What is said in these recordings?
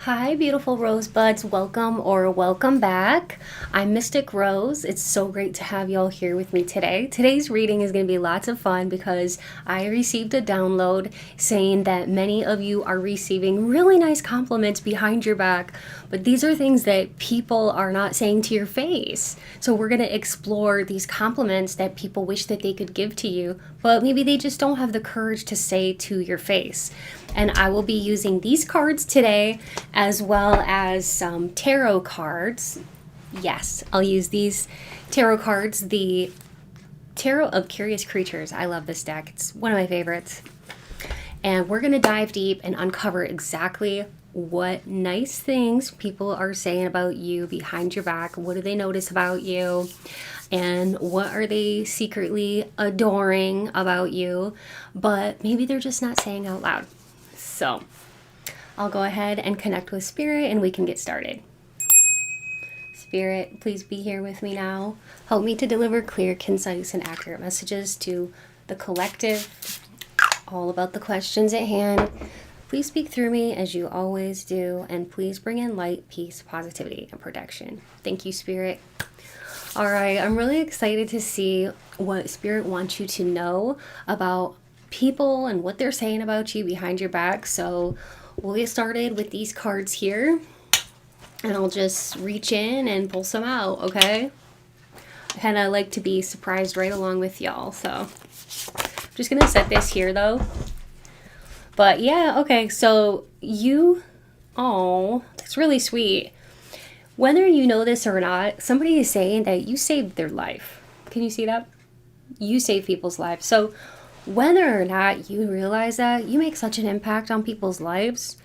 Hi, beautiful rosebuds. Welcome or welcome back. I'm Mystic Rose. It's so great to have y'all here with me today. Today's reading is going to be lots of fun because I received a download saying that many of you are receiving really nice compliments behind your back, but these are things that people are not saying to your face. So we're going to explore these compliments that people wish that they could give to you, but maybe they just don't have the courage to say to your face. And I will be using these cards today as well as some tarot cards. Yes, I'll use these tarot cards. The Tarot of Curious Creatures. I love this deck. It's one of my favorites. And we're going to dive deep and uncover exactly what nice things people are saying about you behind your back. What do they notice about you? And what are they secretly adoring about you? But maybe they're just not saying out loud. So I'll go ahead and connect with Spirit and we can get started. Spirit, please be here with me now. Help me to deliver clear, concise, and accurate messages to the collective, all about the questions at hand. Please speak through me as you always do, and please bring in light, peace, positivity, and protection. Thank you, Spirit. All right, I'm really excited to see what Spirit wants you to know about people and what they're saying about you behind your back. So we'll get started with these cards here, and I'll just reach in and pull some out, okay? I kind of like to be surprised right along with y'all, so I'm just gonna set this here though. But yeah, okay, so that's really sweet. Whether you know this or not, somebody is saying that you saved their life. Can you see that? You save people's lives. So whether or not you realize that, you make such an impact on people's lives.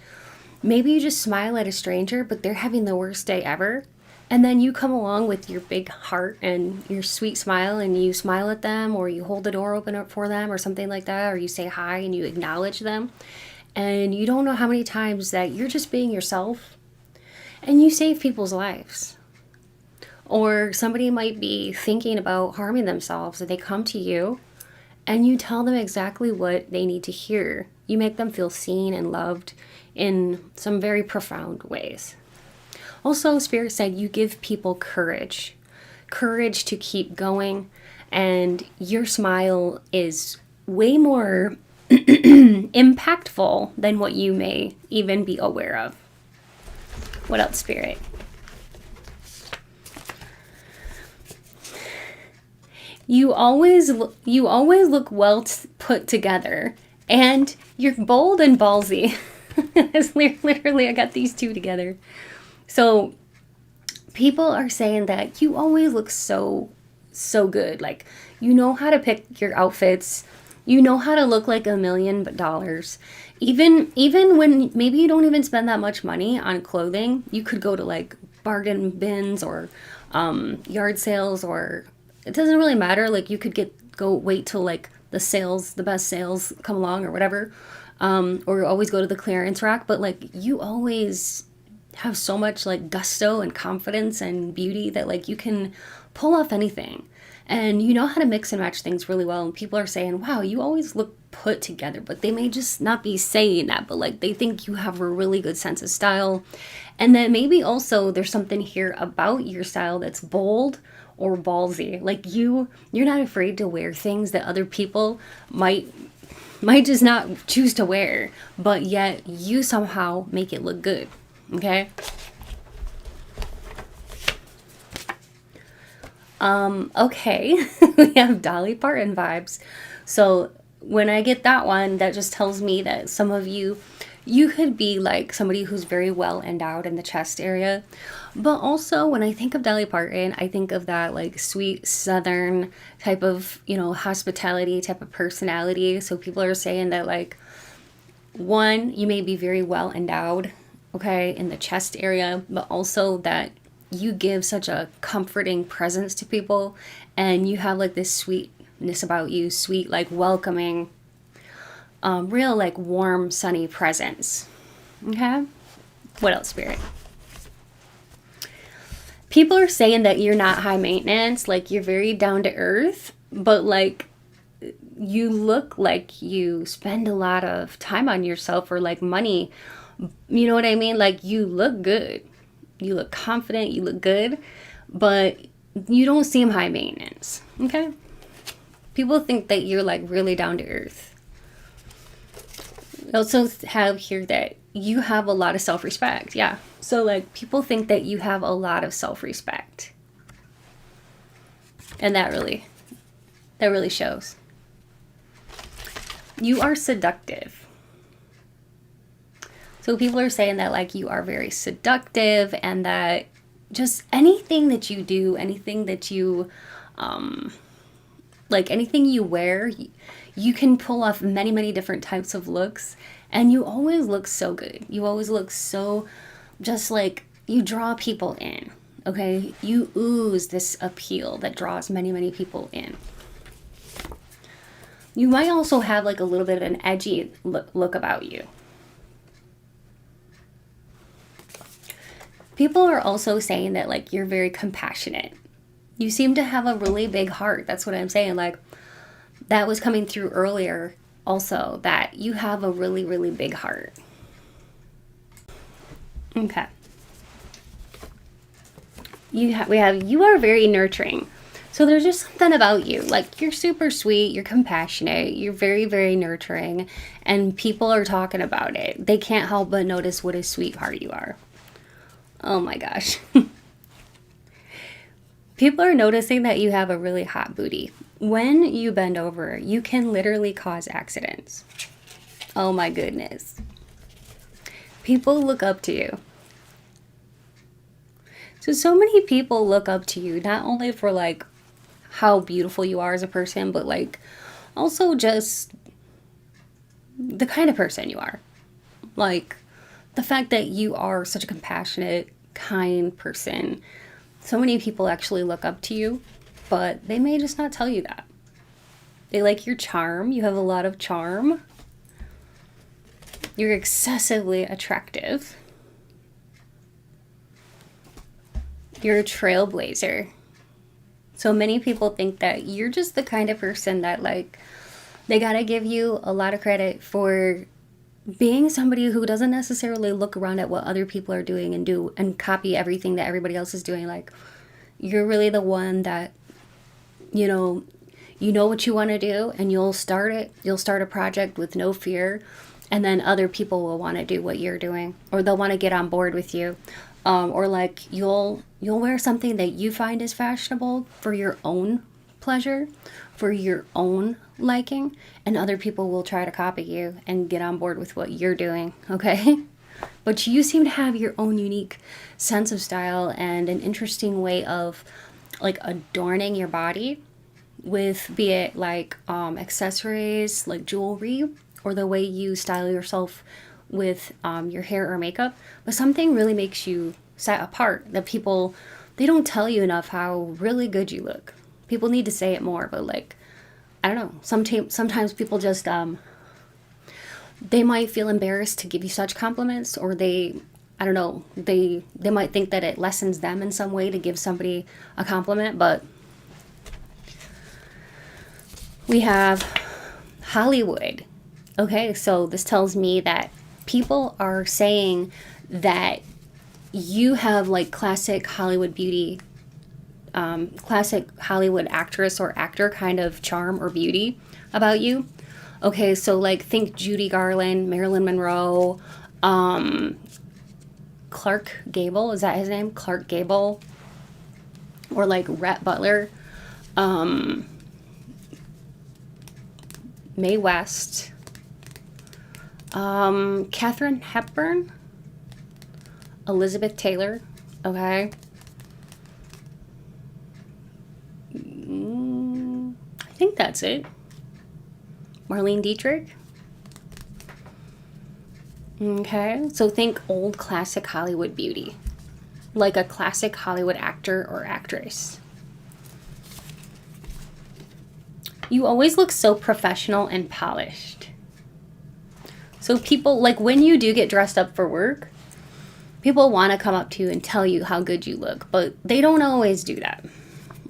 Maybe you just smile at a stranger, but they're having the worst day ever. And then you come along with your big heart and your sweet smile and you smile at them, or you hold the door open up for them or something like that, or you say hi and you acknowledge them. And you don't know how many times that you're just being yourself and you save people's lives. Or somebody might be thinking about harming themselves and they come to you and you tell them exactly what they need to hear. You make them feel seen and loved in some very profound ways. Also, Spirit said you give people courage to keep going, and your smile is way more impactful than what you may even be aware of. What else, Spirit? You always look well put together, and you're bold and ballsy. Literally, I got these two together. So people are saying that you always look so good. Like, you know how to pick your outfits. You know how to look like $1 million. Even when maybe you don't even spend that much money on clothing, you could go to like bargain bins or yard sales, or it doesn't really matter. Like, you could wait till like the best sales come along or whatever. Or always go to the clearance rack, but like, you always have so much like gusto and confidence and beauty that like you can pull off anything, and you know how to mix and match things really well. And people are saying, wow, you always look put together, but they may just not be saying that, but like they think you have a really good sense of style. And then maybe also there's something here about your style that's bold or ballsy. Like you're not afraid to wear things that other people might just not choose to wear, but yet you somehow make it look good. Okay? Okay. We have Dolly Parton vibes. So when I get that one, that just tells me that some of you could be like somebody who's very well endowed in the chest area. But also, when I think of Dolly Parton, I think of that like sweet Southern type of, hospitality type of personality. So people are saying that like, one, you may be very well endowed, okay, in the chest area, but also that you give such a comforting presence to people, and you have like this sweetness about you, sweet, like welcoming, real like warm, sunny presence. Okay? What else, Spirit? People are saying that you're not high maintenance, like you're very down to earth, but like you look like you spend a lot of time on yourself or like money, You know what I mean? Like, you look good. You look confident. You look good. But you don't seem high maintenance. Okay? People think that you're like really down to earth. I also have here that you have a lot of self-respect. Yeah. So like people think that you have a lot of self-respect. And that really shows. You are seductive. So people are saying that like you are very seductive, and that just anything that you do, anything that you like anything you wear, you can pull off many, many different types of looks, and you always look so good. You always look so just like you draw people in. Okay? You ooze this appeal that draws many, many people in. You might also have like a little bit of an edgy look about you. People are also saying that like you're very compassionate. You seem to have a really big heart. That's what I'm saying. Like that was coming through earlier also, that you have a really, really big heart. Okay. You are very nurturing. So there's just something about you. Like you're super sweet, you're compassionate, you're very, very nurturing, and people are talking about it. They can't help but notice what a sweetheart you are. Oh my gosh. People are noticing that you have a really hot booty. When you bend over, you can literally cause accidents. Oh my goodness. People look up to you. So many people look up to you, not only for like how beautiful you are as a person, but like also just the kind of person you are. Like the fact that you are such a compassionate, kind person. So many people actually look up to you, but they may just not tell you that. They like your charm. You have a lot of charm. You're excessively attractive. You're a trailblazer. So many people think that you're just the kind of person that like, they gotta give you a lot of credit for being somebody who doesn't necessarily look around at what other people are doing and do and copy everything that everybody else is doing. Like you're really the one that, you know what you want to do, and you'll start it. You'll start a project with no fear, and then other people will want to do what you're doing, or they'll want to get on board with you. Or like you'll wear something that you find is fashionable for your own pleasure, for your own liking, and other people will try to copy you and get on board with what you're doing, okay? But you seem to have your own unique sense of style and an interesting way of like adorning your body with, be it like accessories like jewelry, or the way you style yourself with your hair or makeup. But something really makes you set apart that people, they don't tell you enough how really good you look. People need to say it more, but like, I don't know, sometimes people just they might feel embarrassed to give you such compliments, or they might think that it lessens them in some way to give somebody a compliment. But we have Hollywood. Okay, so this tells me that people are saying that you have like classic Hollywood beauty, classic Hollywood actress or actor kind of charm or beauty about you. Okay, so like think Judy Garland, Marilyn Monroe, Clark Gable, is that his name? Clark Gable. Or like Rhett Butler, Mae West, Katharine Hepburn, Elizabeth Taylor, okay? I think that's it. Marlene Dietrich. Okay, so think old classic Hollywood beauty. Like a classic Hollywood actor or actress. You always look so professional and polished. So people, like when you do get dressed up for work, people want to come up to you and tell you how good you look, but they don't always do that.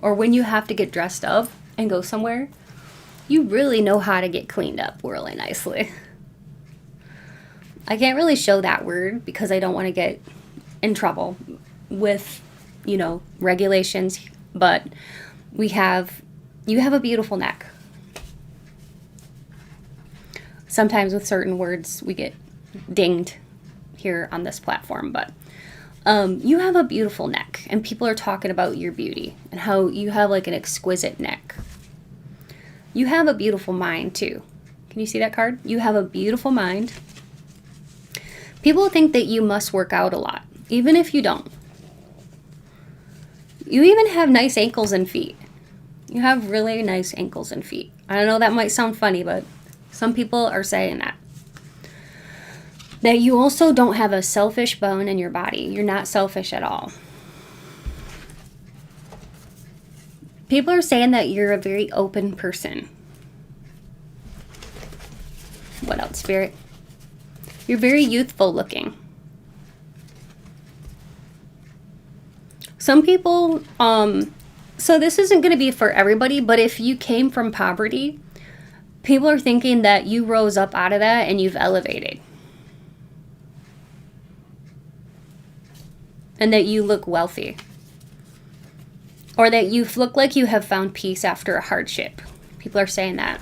Or when you have to get dressed up and go somewhere, you really know how to get cleaned up really nicely. I can't really show that word because I don't want to get in trouble with, regulations, but you have a beautiful neck. Sometimes with certain words we get dinged here on this platform, but you have a beautiful neck, and people are talking about your beauty and how you have like an exquisite neck. You have a beautiful mind too. Can you see that card? You have a beautiful mind. People think that you must work out a lot, even if you don't. You even have nice ankles and feet. You have really nice ankles and feet. I know that might sound funny, but some people are saying that. That you also don't have a selfish bone in your body. You're not selfish at all. People are saying that you're a very open person. What else, Spirit? You're very youthful looking. Some people, so this isn't going to be for everybody, but if you came from poverty, people are thinking that you rose up out of that and you've elevated. And that you look wealthy. Or that you look like you have found peace after a hardship. People are saying that.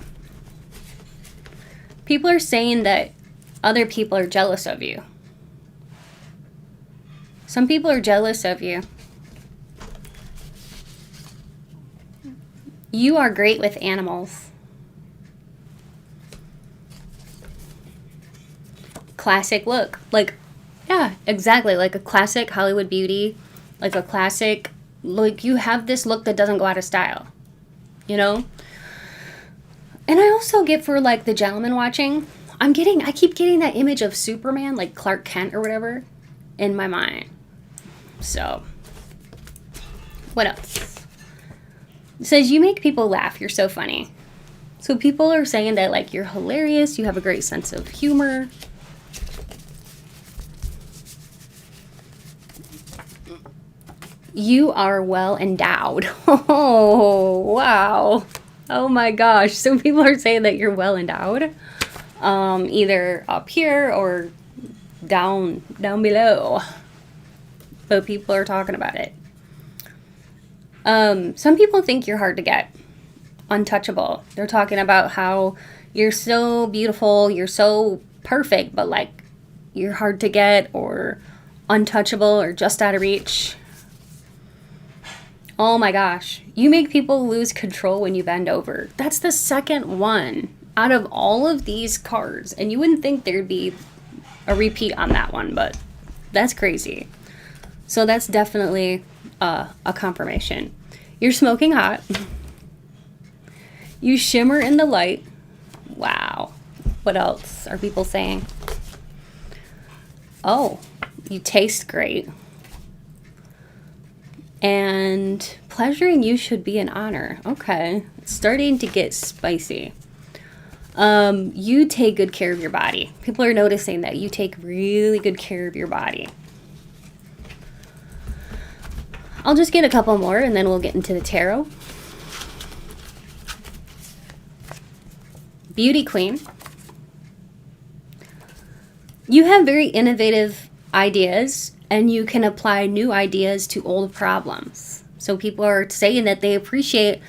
People are saying that other people are jealous of you. Some people are jealous of you. You are great with animals. Classic look. Like, yeah, exactly. Like a classic Hollywood beauty. Like a classic, like you have this look that doesn't go out of style. And I also get for like the gentleman watching, I keep getting that image of Superman, like Clark Kent or whatever, in my mind. So, what else? It says, you make people laugh. You're so funny. So people are saying that like you're hilarious. You have a great sense of humor. You are well endowed. Oh, wow. Oh my gosh. So people are saying that you're well endowed. Either up here or down below. But people are talking about it. Some people think you're hard to get. Untouchable. They're talking about how you're so beautiful, you're so perfect, but like you're hard to get or untouchable or just out of reach. Oh my gosh. You make people lose control when you bend over. That's the second one out of all of these cards. And you wouldn't think there'd be a repeat on that one, but that's crazy. So that's definitely a confirmation. You're smoking hot. You shimmer in the light. Wow. What else are people saying? Oh, you taste great. And pleasuring you should be an honor. Okay. It's starting to get spicy. You take good care of your body. People are noticing that you take really good care of your body. I'll just get a couple more and then we'll get into the tarot. Beauty queen. You have very innovative ideas and you can apply new ideas to old problems. So people are saying that they appreciate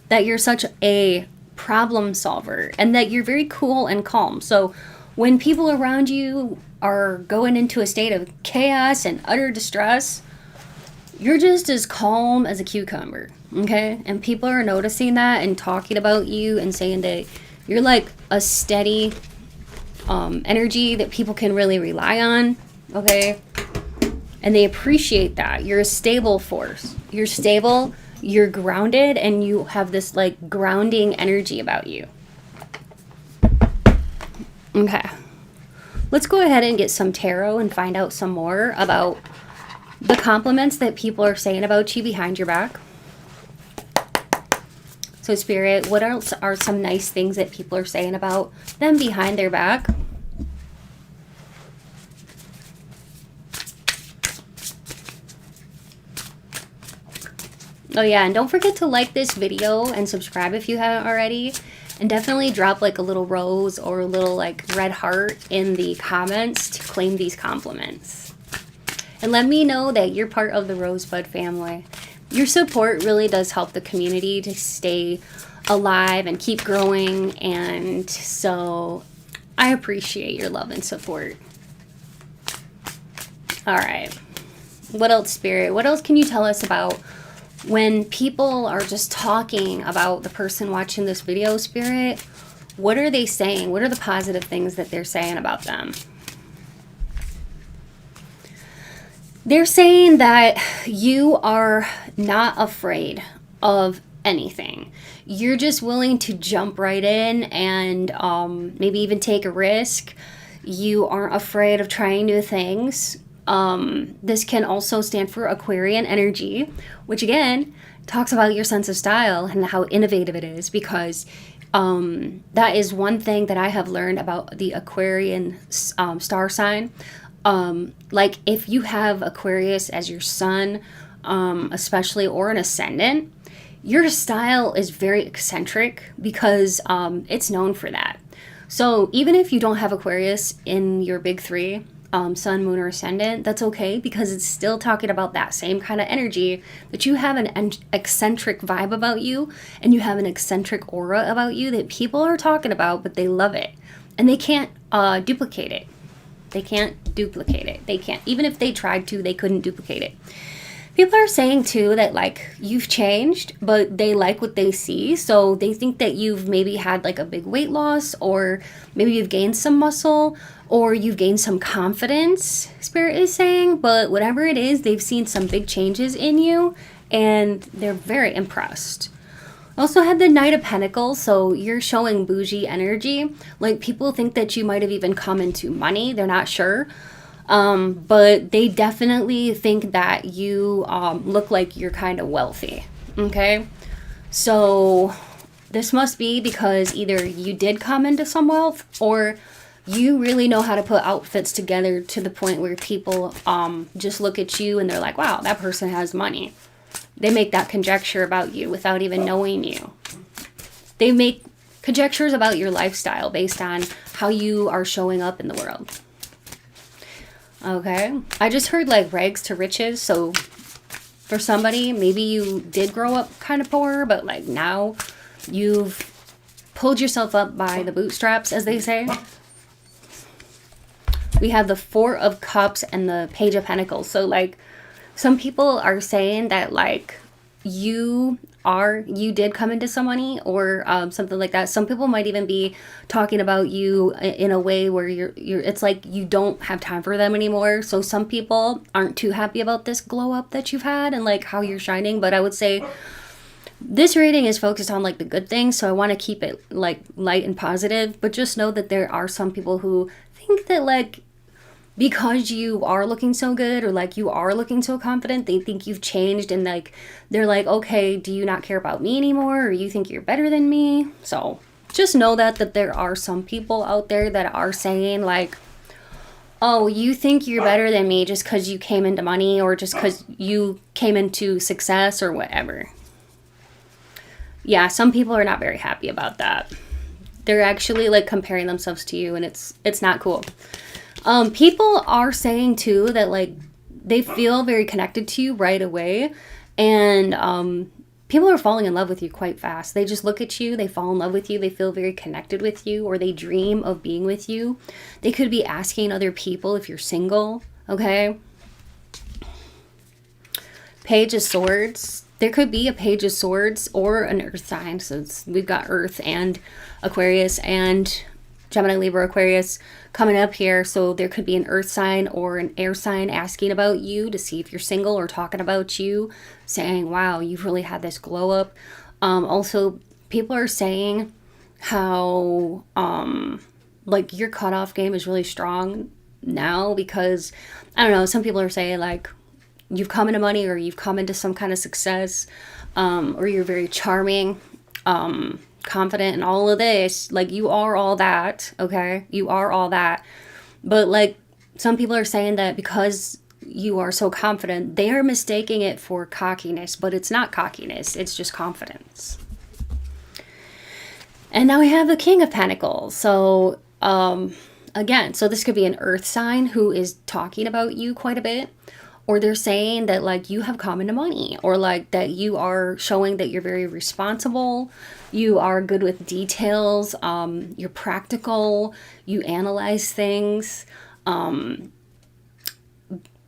that you're such a problem solver and that you're very cool and calm. So when people around you are going into a state of chaos and utter distress, you're just as calm as a cucumber, okay? And people are noticing that and talking about you and saying that you're like a steady energy that people can really rely on, okay? And they appreciate that. You're a stable force. You're stable, you're grounded, and you have this like grounding energy about you. Okay. Let's go ahead and get some tarot and find out some more about the compliments that people are saying about you behind your back. So Spirit, what else are some nice things that people are saying about them behind their back? Oh yeah, and don't forget to like this video and subscribe if you haven't already. And definitely drop like a little rose or a little like red heart in the comments to claim these compliments. And let me know that you're part of the Rosebud family. Your support really does help the community to stay alive and keep growing. And so I appreciate your love and support. All right. What else, Spirit? What else can you tell us about when people are just talking about the person watching this video, Spirit? What are they saying? What are the positive things that they're saying about them? They're saying that you are not afraid of anything. You're just willing to jump right in and maybe even take a risk. You aren't afraid of trying new things. This can also stand for Aquarian energy, which again talks about your sense of style and how innovative it is, because that is one thing that I have learned about the Aquarian star sign. Like if you have Aquarius as your sun, especially, or an ascendant, your style is very eccentric because it's known for that. So even if you don't have Aquarius in your big three, sun, moon, or ascendant, that's okay, because it's still talking about that same kind of energy, that you have an eccentric vibe about you and you have an eccentric aura about you that people are talking about, but they love it and they can't duplicate it. They can't duplicate it. They can't. Even if they tried to, they couldn't duplicate it. People are saying too that like you've changed, but they like what they see. So they think that you've maybe had like a big weight loss, or maybe you've gained some muscle, or you've gained some confidence, Spirit is saying. But whatever it is, they've seen some big changes in you and they're very impressed. Also had the Knight of Pentacles, so you're showing bougie energy. Like people think that you might have even come into money. They're not sure. But they definitely think that you look like you're kind of wealthy. Okay? So this must be because either you did come into some wealth, or you really know how to put outfits together to the point where people just look at you and they're like, wow, that person has money. They make that conjecture about you without even knowing you. They make conjectures about your lifestyle based on how you are showing up in the world. Okay. I just heard like rags to riches. So for somebody, maybe you did grow up kind of poor, but like now you've pulled yourself up by the bootstraps, as they say. We have the Four of Cups and the Page of Pentacles. So like some people are saying that like you did come into some money, or something like that. Some people might even be talking about you in a way where you're it's like you don't have time for them anymore. So some people aren't too happy about this glow up that you've had and like how you're shining. But I would say this reading is focused on like the good things, so I want to keep it like light and positive. But just know that there are some people who think that like because you are looking so good, or like you are looking so confident, they think you've changed, and like they're like, okay, do you not care about me anymore, or you think you're better than me? So just know that there are some people out there that are saying like, oh, you think you're better than me just because you came into money, or just because you came into success, or whatever. Yeah, some people are not very happy about that. They're actually like comparing themselves to you, and it's not cool. People are saying too that like they feel very connected to you right away, and people are falling in love with you quite fast. They just look at you, they fall in love with you, they feel very connected with you, or they dream of being with you. They could be asking other people if you're single, okay? Page of Swords. There could be a Page of Swords or an earth sign. So we've got Earth and Aquarius and Gemini, Libra, Aquarius coming up here. So there could be an earth sign or an air sign asking about you to see if you're single, or talking about you, saying, wow, you've really had this glow up. Also, people are saying how like your cutoff game is really strong now, because I don't know, some people are saying like you've come into money, or you've come into some kind of success, or you're very charming, confident, and all of this. Like you are all that, okay? You are all that. But like some people are saying that because you are so confident, they are mistaking it for cockiness, but it's not cockiness, it's just confidence. And now we have the King of Pentacles. So again, so this could be an earth sign who is talking about you quite a bit, or they're saying that like you have come into money, or like that you are showing that you're very responsible, you are good with details, you're practical, you analyze things.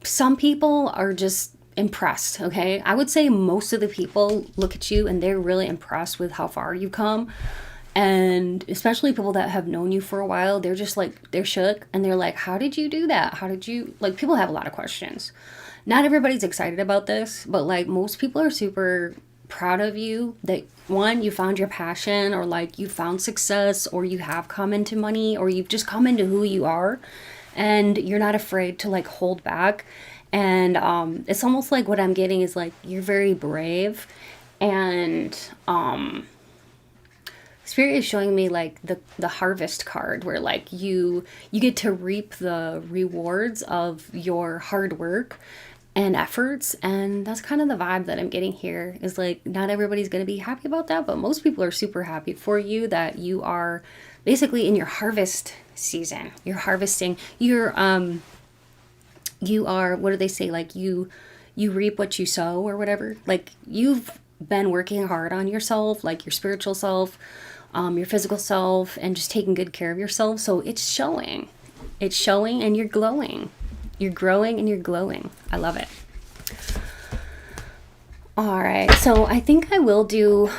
Some people are just impressed, okay? I would say most of the people look at you and they're really impressed with how far you come. And especially people that have known you for a while, they're just like, they're shook and they're like, how did you do that? How did you, like, people have a lot of questions. Not everybody's excited about this, but like most people are super proud of you that one, you found your passion, or like you found success, or you have come into money, or you've just come into who you are, and you're not afraid to like hold back. And it's almost like what I'm getting is like you're very brave, and Spirit is showing me like the harvest card, where like you get to reap the rewards of your hard work and efforts. And that's kind of the vibe that I'm getting here, is like not everybody's going to be happy about that, but most people are super happy for you that you are basically in your harvest season. You're harvesting. You are, what do they say, like you reap what you sow, or whatever. Like you've been working hard on yourself, like your spiritual self, your physical self, and just taking good care of yourself. So it's showing. It's showing, and you're glowing. You're growing and you're glowing. I love it. All right. So I think I will do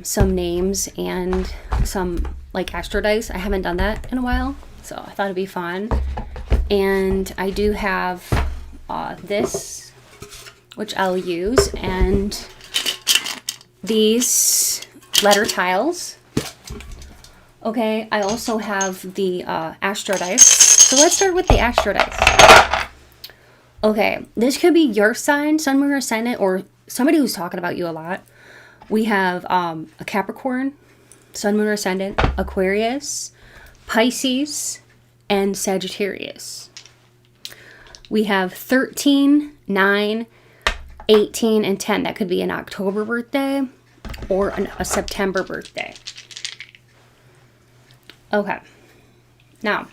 some names and some like astro dice. I haven't done that in a while, so I thought it'd be fun. And I do have this, which I'll use, and these letter tiles. Okay, I also have the astro dice. So let's start with the astro dice. Okay, this could be your sign, sun, moon, or ascendant, or somebody who's talking about you a lot. We have a Capricorn, sun, moon, or ascendant, Aquarius, Pisces, and Sagittarius. We have 13, 9, 18, and 10. That could be an October birthday or a September birthday. Okay. Now,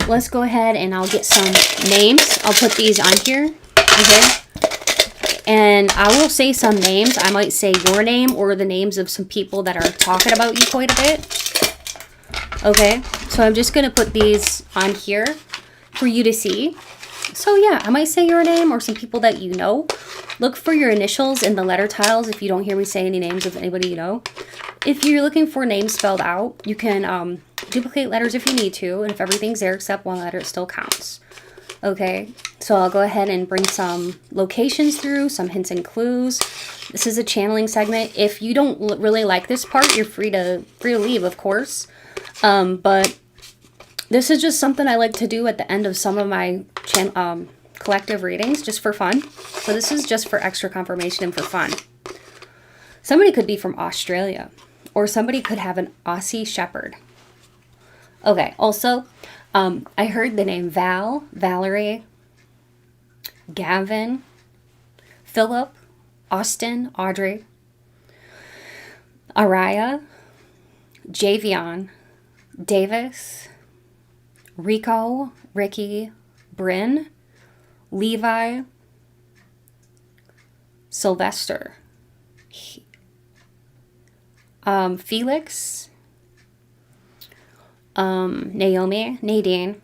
let's go ahead and I'll get some names. I'll put these on here. Okay. And I will say some names. I might say your name or the names of some people that are talking about you quite a bit. Okay. So I'm just going to put these on here for you to see. So yeah, I might say your name or some people that you know. Look for your initials in the letter tiles if you don't hear me say any names of anybody you know. If you're looking for names spelled out, you can duplicate letters if you need to, and if everything's there except one letter, it still counts. Okay, so I'll go ahead and bring some locations through, some hints and clues. This is a channeling segment. If you don't really like this part, you're free to leave, of course. But this is just something I like to do at the end of some of my collective readings, just for fun. So this is just for extra confirmation and for fun. Somebody could be from Australia, or somebody could have an Aussie Shepherd. Okay, also, I heard the name Val, Valerie, Gavin, Philip, Austin, Audrey, Araya, Javion, Davis, Rico, Ricky, Bryn, Levi, Sylvester, Felix, Naomi, Nadine,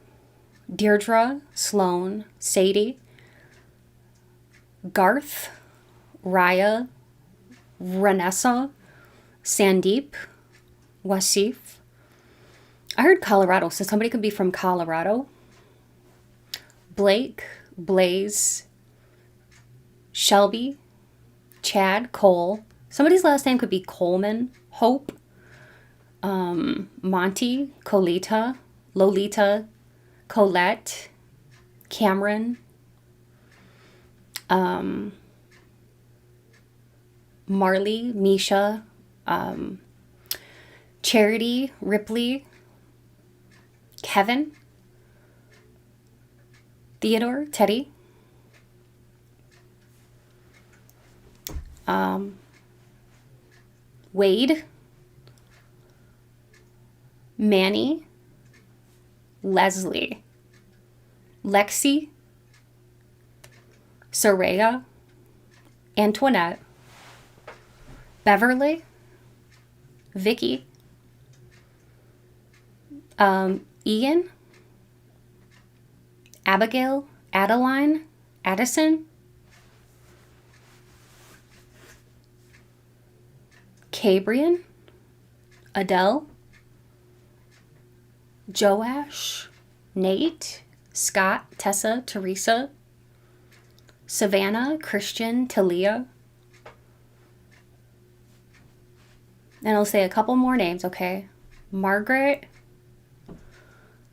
Deirdre, Sloan, Sadie, Garth, Raya, Ranessa, Sandeep, Wasif. I heard Colorado, so somebody could be from Colorado. Blake, Blaze, Shelby, Chad, Cole. Somebody's last name could be Coleman, Hope, Monty, Colita, Lolita, Colette, Cameron, Marley, Misha, Charity, Ripley, Kevin, Theodore, Teddy. Wade, Manny, Leslie, Lexi, Soraya, Antoinette, Beverly, Vicky, Ian, Abigail, Adeline, Addison, Cabrian, Adele, Joash, Nate, Scott, Tessa, Teresa, Savannah, Christian, Talia. And I'll say a couple more names, okay? Margaret,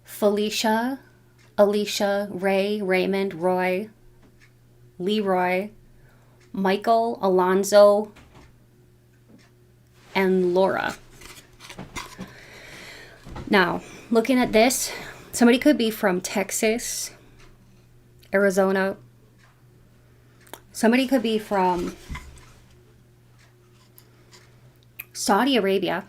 Felicia, Alicia, Ray, Raymond, Roy, Leroy, Michael, Alonzo, and Laura. Now, looking at this, somebody could be from Texas, Arizona. Somebody could be from Saudi Arabia.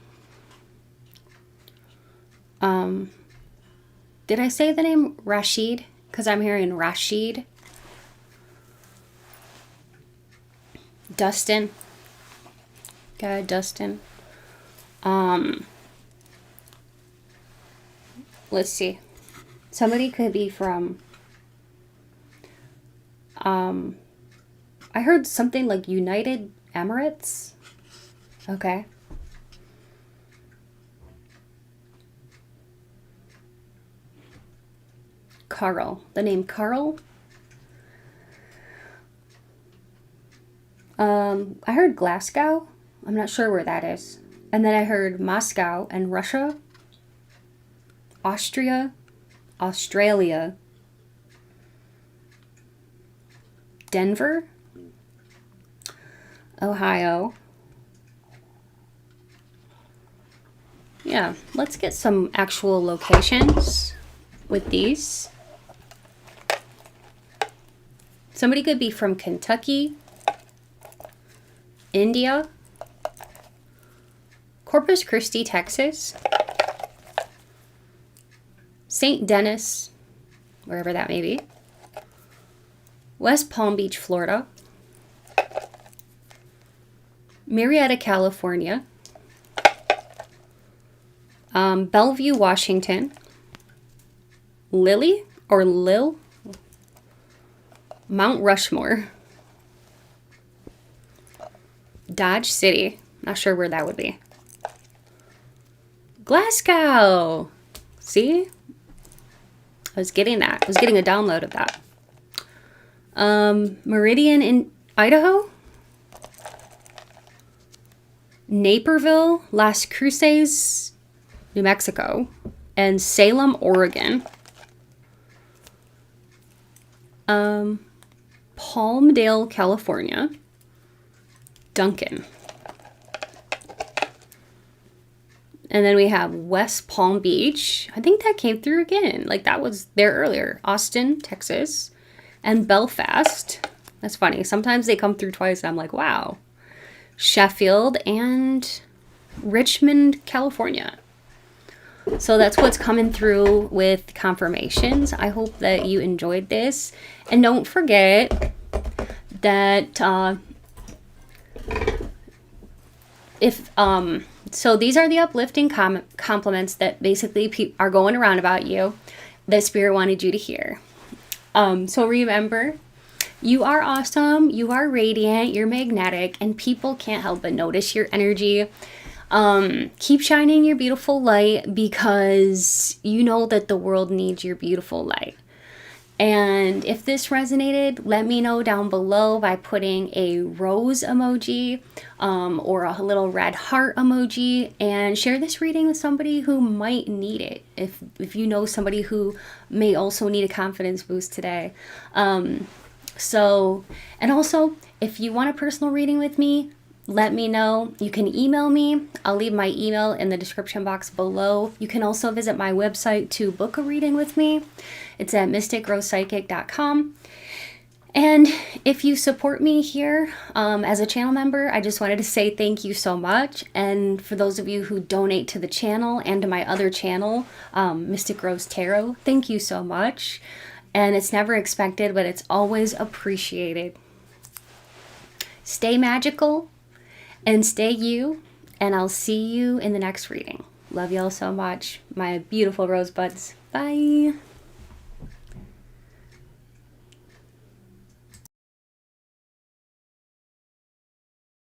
Did I say the name Rashid? Because I'm hearing Rashid. Dustin. Got Dustin. Let's see. Somebody could be from, I heard something like United Emirates. Okay. Carl. The name Carl. I heard Glasgow. I'm not sure where that is. And then I heard Moscow and Russia, Austria, Australia, Denver, Ohio. Yeah, let's get some actual locations with these. Somebody could be from Kentucky, India, Corpus Christi, Texas, St. Denis, wherever that may be, West Palm Beach, Florida, Marietta, California, Bellevue, Washington, Lily or Lil, Mount Rushmore, Dodge City, not sure where that would be, Glasgow, see? I was getting that. I was getting a download of that. Meridian in Idaho, Naperville, Las Cruces, New Mexico, and Salem, Oregon. Palmdale, California, Duncan. And then we have West Palm Beach. I think that came through again. Like that was there earlier. Austin, Texas, and Belfast. That's funny. Sometimes they come through twice. And I'm like, wow. Sheffield and Richmond, California. So that's what's coming through with confirmations. I hope that you enjoyed this. And don't forget that so these are the uplifting compliments that basically are going around about you that Spirit wanted you to hear. So remember, you are awesome, you are radiant, you're magnetic, and people can't help but notice your energy. Keep shining your beautiful light because you know that the world needs your beautiful light. And if this resonated, let me know down below by putting a rose emoji or a little red heart emoji, and share this reading with somebody who might need it. If you know somebody who may also need a confidence boost today. And also, if you want a personal reading with me, let me know. You can email me. I'll leave my email in the description box below. You can also visit my website to book a reading with me. It's at mysticrosepsychic.com. And if you support me here as a channel member, I just wanted to say thank you so much. And for those of you who donate to the channel and to my other channel, Mystic Rose Tarot, thank you so much. And it's never expected, but it's always appreciated. Stay magical and stay you, and I'll see you in the next reading. Love y'all so much, my beautiful rosebuds. Bye.